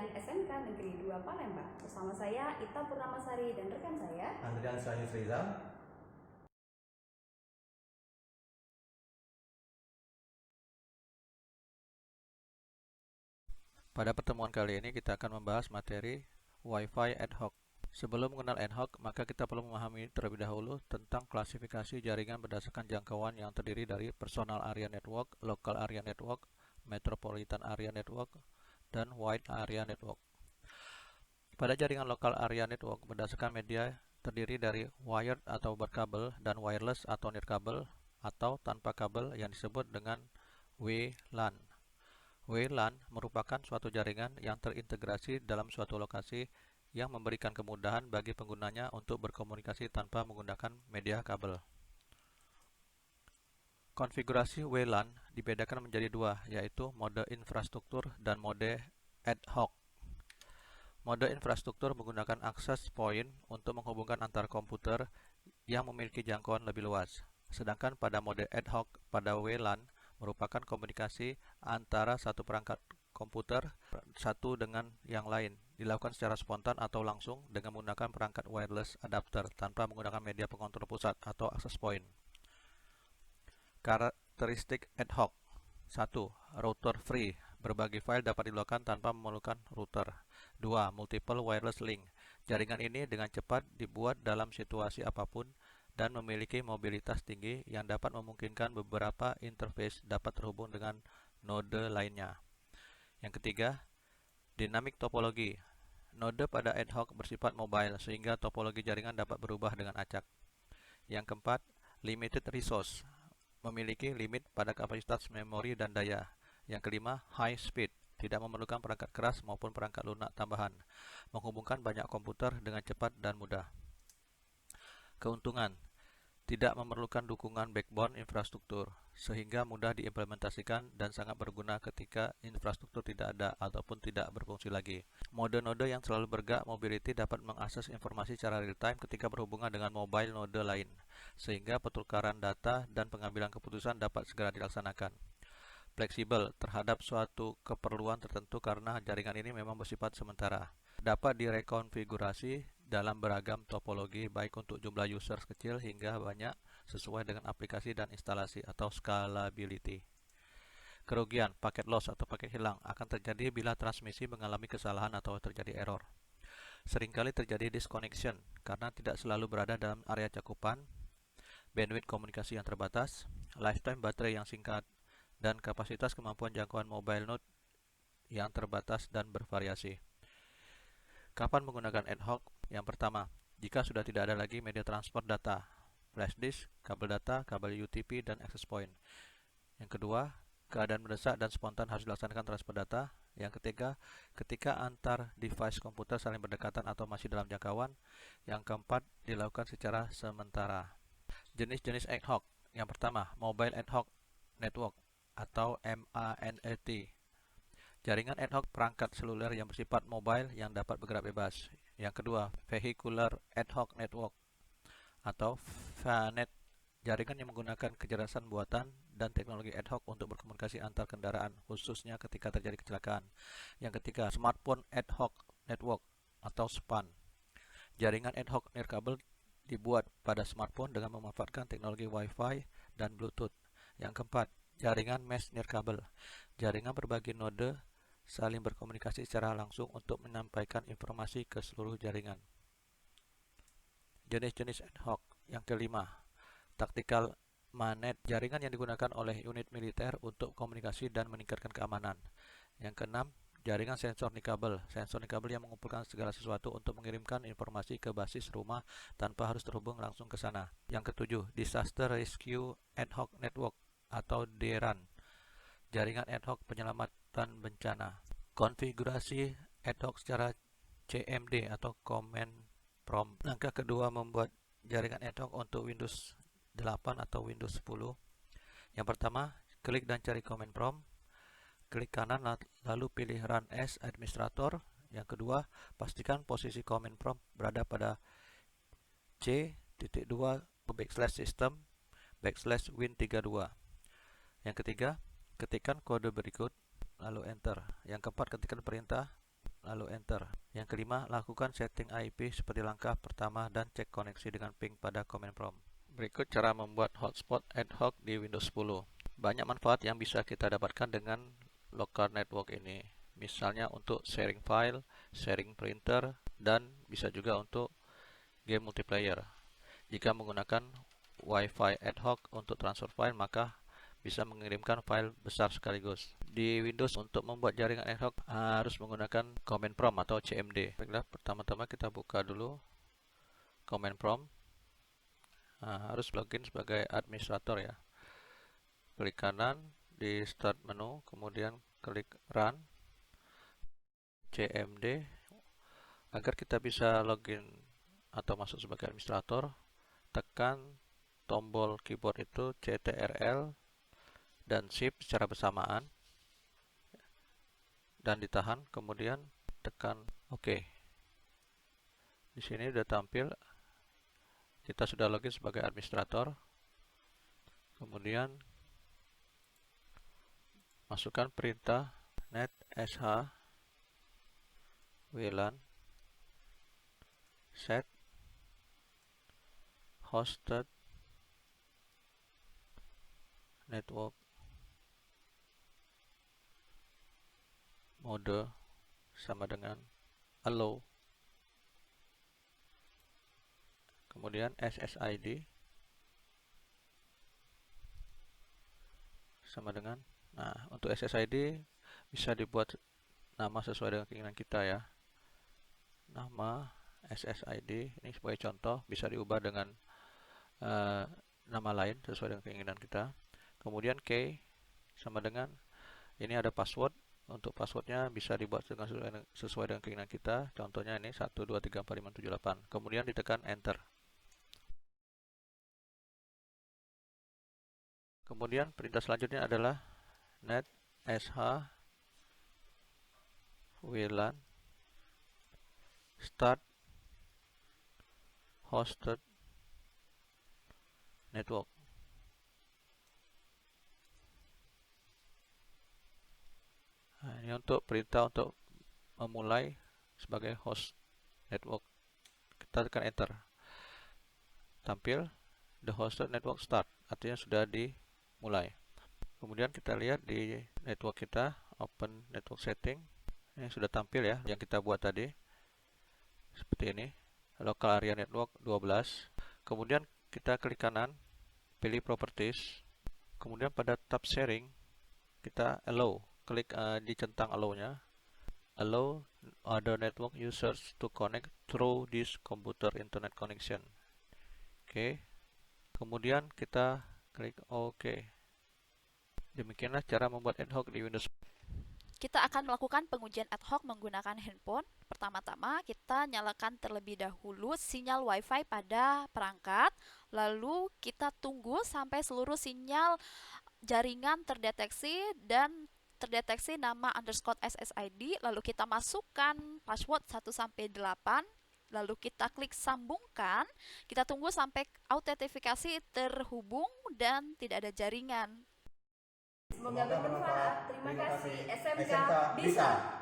Jaringan SMK Negeri 2 Palembang. Bersama saya Ita Purnamasari dan rekan saya Andrian Sanyus Rizal. Pada pertemuan kali ini kita akan membahas materi Wi-Fi ad hoc. Sebelum mengenal ad hoc, maka kita perlu memahami terlebih dahulu tentang klasifikasi jaringan berdasarkan jangkauan yang terdiri dari personal area network, local area network, metropolitan area network, dan wide area network. Pada jaringan local area network berdasarkan media terdiri dari wired atau berkabel dan wireless atau nirkabel atau tanpa kabel yang disebut dengan WLAN. WLAN merupakan suatu jaringan yang terintegrasi dalam suatu lokasi yang memberikan kemudahan bagi penggunanya untuk berkomunikasi tanpa menggunakan media kabel. Konfigurasi WLAN dibedakan menjadi dua, yaitu mode infrastruktur dan mode ad hoc. Mode infrastruktur menggunakan access point untuk menghubungkan antar komputer yang memiliki jangkauan lebih luas. Sedangkan pada mode ad hoc pada WLAN merupakan komunikasi antara satu perangkat komputer satu dengan yang lain, dilakukan secara spontan atau langsung dengan menggunakan perangkat wireless adapter tanpa menggunakan media pengontrol pusat atau access point. Karakteristik ad hoc. 1. Router free. Berbagi file dapat dilakukan tanpa memerlukan router. 2. Multiple wireless link. Jaringan ini dengan cepat dibuat dalam situasi apapun dan memiliki mobilitas tinggi yang dapat memungkinkan beberapa interface dapat terhubung dengan node lainnya. Yang ketiga, dynamic topologi. Node pada ad hoc bersifat mobile sehingga topologi jaringan dapat berubah dengan acak. Yang keempat, limited resource. Memiliki limit pada kapasitas memori dan daya. Yang kelima, high speed. Tidak memerlukan perangkat keras maupun perangkat lunak tambahan. Menghubungkan banyak komputer dengan cepat dan mudah. Keuntungan. Tidak memerlukan dukungan backbone infrastruktur, sehingga mudah diimplementasikan dan sangat berguna ketika infrastruktur tidak ada ataupun tidak berfungsi lagi. Node-node yang selalu bergerak mobility dapat mengakses informasi secara real-time ketika berhubungan dengan mobile node lain, sehingga pertukaran data dan pengambilan keputusan dapat segera dilaksanakan. Fleksibel terhadap suatu keperluan tertentu karena jaringan ini memang bersifat sementara. Dapat direkonfigurasi dalam beragam topologi baik untuk jumlah user kecil hingga banyak sesuai dengan aplikasi dan instalasi atau scalability. Kerugian, paket loss atau paket hilang akan terjadi bila transmisi mengalami kesalahan atau terjadi error. Seringkali terjadi disconnection karena tidak selalu berada dalam area cakupan, bandwidth komunikasi yang terbatas, lifetime baterai yang singkat, dan kapasitas kemampuan jangkauan mobile node yang terbatas dan bervariasi. Kapan menggunakan ad hoc? Yang pertama, jika sudah tidak ada lagi media transport data, flash disk, kabel data, kabel UTP, dan access point. Yang kedua, keadaan mendesak dan spontan harus dilaksanakan transfer data. Yang ketiga, ketika antar device komputer saling berdekatan atau masih dalam jangkauan. Yang keempat, dilakukan secara sementara. Jenis-jenis ad hoc. Yang pertama, mobile ad hoc network atau MANET. Jaringan ad hoc perangkat seluler yang bersifat mobile yang dapat bergerak bebas. Yang kedua, vehicular ad hoc network atau VANET. Jaringan yang menggunakan kecerdasan buatan dan teknologi ad hoc untuk berkomunikasi antar kendaraan, khususnya ketika terjadi kecelakaan. Yang ketiga, smartphone ad hoc network atau SPAN. Jaringan ad hoc nirkabel dibuat pada smartphone dengan memanfaatkan teknologi Wi-Fi dan Bluetooth. Yang keempat, jaringan mesh nirkabel. Jaringan berbagi node saling berkomunikasi secara langsung untuk menyampaikan informasi ke seluruh jaringan. Jenis-jenis ad hoc. Yang kelima, tactical MANET, jaringan yang digunakan oleh unit militer untuk komunikasi dan meningkatkan keamanan. Yang keenam, jaringan sensor nirkabel. Sensor nirkabel yang mengumpulkan segala sesuatu untuk mengirimkan informasi ke basis rumah tanpa harus terhubung langsung ke sana. Yang ketujuh, disaster rescue ad hoc network atau DRAN. Jaringan ad hoc penyelamatan bencana. Konfigurasi ad hoc secara CMD atau Command Prompt. Langkah kedua, membuat jaringan ad hoc untuk Windows 8 atau Windows 10. Yang pertama, klik dan cari Command Prompt. Klik kanan lalu pilih Run as Administrator. Yang kedua, pastikan posisi Command Prompt berada pada C.2/system/win32. Yang ketiga, ketikkan kode berikut lalu enter. Yang keempat, ketikkan perintah lalu enter. Yang kelima, lakukan setting IP seperti langkah pertama dan cek koneksi dengan ping pada command prompt. Berikut cara membuat hotspot ad hoc di Windows 10. Banyak manfaat yang bisa kita dapatkan dengan local network ini. Misalnya untuk sharing file, sharing printer, dan bisa juga untuk game multiplayer. Jika menggunakan Wi-Fi ad hoc untuk transfer file, maka bisa mengirimkan file besar sekaligus. Di Windows untuk membuat jaringan ad hoc harus menggunakan command prompt atau CMD. Baiklah, pertama-tama kita buka dulu command prompt. Harus login sebagai administrator ya. Klik kanan di start menu, kemudian klik run CMD. Agar kita bisa login atau masuk sebagai administrator, tekan tombol keyboard itu CTRL dan Shift secara bersamaan dan ditahan, kemudian tekan OK. Di sini sudah tampil kita sudah login sebagai administrator. Kemudian masukkan perintah net sh WLAN set hosted network mode sama dengan allow, kemudian SSID sama dengan, untuk SSID bisa dibuat nama sesuai dengan keinginan kita ya. Nama SSID ini sebagai contoh, bisa diubah dengan nama lain sesuai dengan keinginan kita. Kemudian key sama dengan, ini ada password. Untuk passwordnya bisa dibuat sesuai dengan keinginan kita. Contohnya ini 1234578. Kemudian ditekan enter. Kemudian perintah selanjutnya adalah net sh WLAN start hosted network. Ini untuk perintah untuk memulai sebagai host network. Kita tekan enter. Tampil the hosted network start, artinya sudah dimulai. Kemudian kita lihat di network kita, open network setting. Ini sudah tampil ya yang kita buat tadi. Seperti ini. Local area network 12. Kemudian kita klik kanan, pilih properties. Kemudian pada tab sharing kita allow. Klik di centang allow-nya. Allow other network users to connect through this computer internet connection. Oke. Kemudian kita klik OK. Demikianlah cara membuat ad hoc di Windows. Kita akan melakukan pengujian ad hoc menggunakan handphone. Pertama-tama kita nyalakan terlebih dahulu sinyal Wi-Fi pada perangkat. Lalu kita tunggu sampai seluruh sinyal jaringan terdeteksi dan terdeteksi nama _SSID. Lalu kita masukkan password 1-8. Lalu kita klik sambungkan. Kita tunggu sampai autentifikasi terhubung dan tidak ada jaringan. Semoga bermanfaat. Terima kasih. SMK bisa.